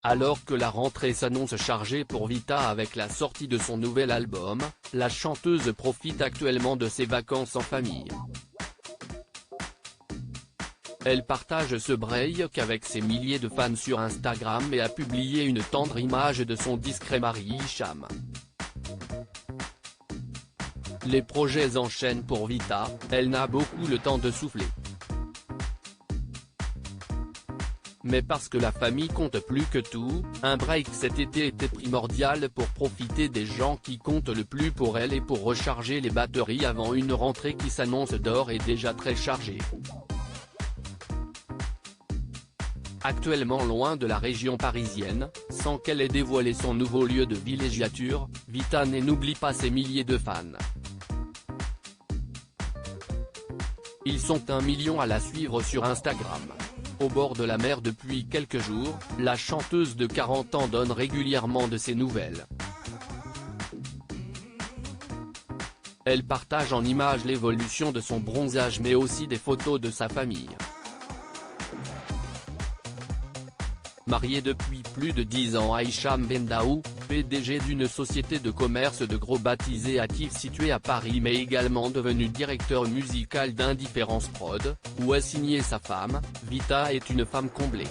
Alors que la rentrée s'annonce chargée pour Vita avec la sortie de son nouvel album, la chanteuse profite actuellement de ses vacances en famille. Elle partage ce break avec ses milliers de fans sur Instagram et a publié une tendre image de son discret mari Hicham. Les projets enchaînent pour Vita, elle n'a beaucoup le temps de souffler. Mais parce que la famille compte plus que tout, un break cet été était primordial pour profiter des gens qui comptent le plus pour elle et pour recharger les batteries avant une rentrée qui s'annonce d'ores et déjà très chargée. Actuellement loin de la région parisienne, sans qu'elle ait dévoilé son nouveau lieu de villégiature, Vita n'oublie pas ses milliers de fans. Ils sont 1 million à la suivre sur Instagram. Au bord de la mer depuis quelques jours, la chanteuse de 40 ans donne régulièrement de ses nouvelles. Elle partage en images l'évolution de son bronzage mais aussi des photos de sa famille. Mariée depuis plus de 10 ans à Hicham Bendaou, PDG d'une société de commerce de gros baptisée Active située à Paris mais également devenu directeur musical d'Indifference Prod, où est signée sa femme, Vita est une femme comblée.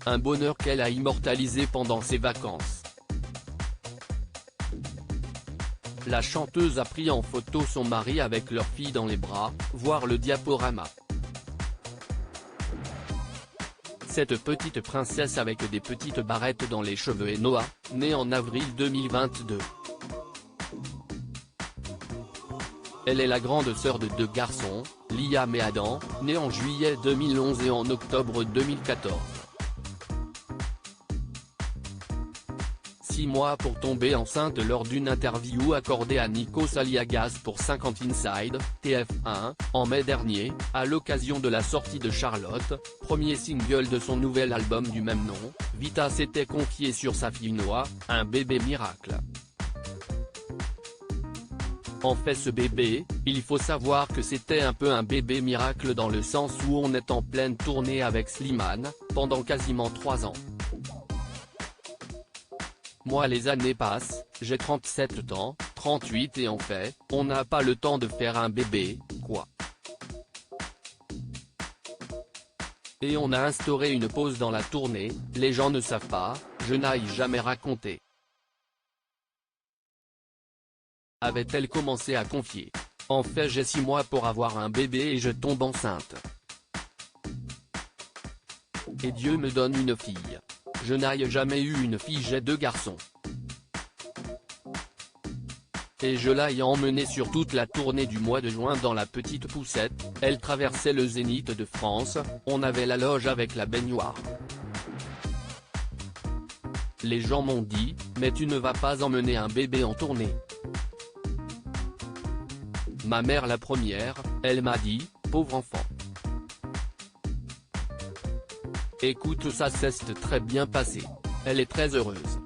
Un bonheur qu'elle a immortalisé pendant ses vacances. La chanteuse a pris en photo son mari avec leur fille dans les bras, voir le diaporama. Cette petite princesse avec des petites barrettes dans les cheveux est Noah, née en avril 2022. Elle est la grande sœur de 2 garçons, Liam et Adam, nés en juillet 2011 et en octobre 2014. 6 mois pour tomber enceinte lors d'une interview accordée à Nikos Aliagas pour 50 Inside, TF1, en mai dernier, à l'occasion de la sortie de Charlotte, premier single de son nouvel album du même nom, Vita s'était confiée sur sa fille Noah, un bébé miracle. En fait ce bébé, il faut savoir que c'était un peu un bébé miracle dans le sens où on est en pleine tournée avec Slimane, pendant quasiment 3 ans. Moi les années passent, j'ai 37 ans, 38 et en fait, on n'a pas le temps de faire un bébé, quoi. Et on a instauré une pause dans la tournée, les gens ne savent pas, je n'ai jamais raconté. Avait-elle commencé à confier. En fait j'ai 6 mois pour avoir un bébé et je tombe enceinte. Et Dieu me donne une fille. Je n'ai jamais eu une fille, j'ai 2 garçons. Et je l'ai emmenée sur toute la tournée du mois de juin dans la petite poussette, elle traversait le Zénith de France, on avait la loge avec la baignoire. Les gens m'ont dit, mais tu ne vas pas emmener un bébé en tournée. Ma mère la première, elle m'a dit, pauvre enfant. Écoute ça s'est très bien passé. Elle est très heureuse.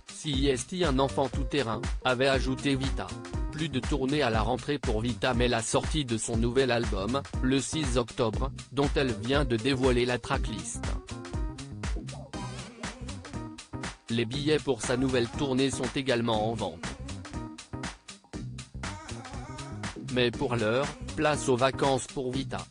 Si est un enfant tout-terrain, avait ajouté Vita. Plus de tournée à la rentrée pour Vita mais la sortie de son nouvel album, le 6 octobre, dont elle vient de dévoiler la tracklist. Les billets pour sa nouvelle tournée sont également en vente. Mais pour l'heure, place aux vacances pour Vita.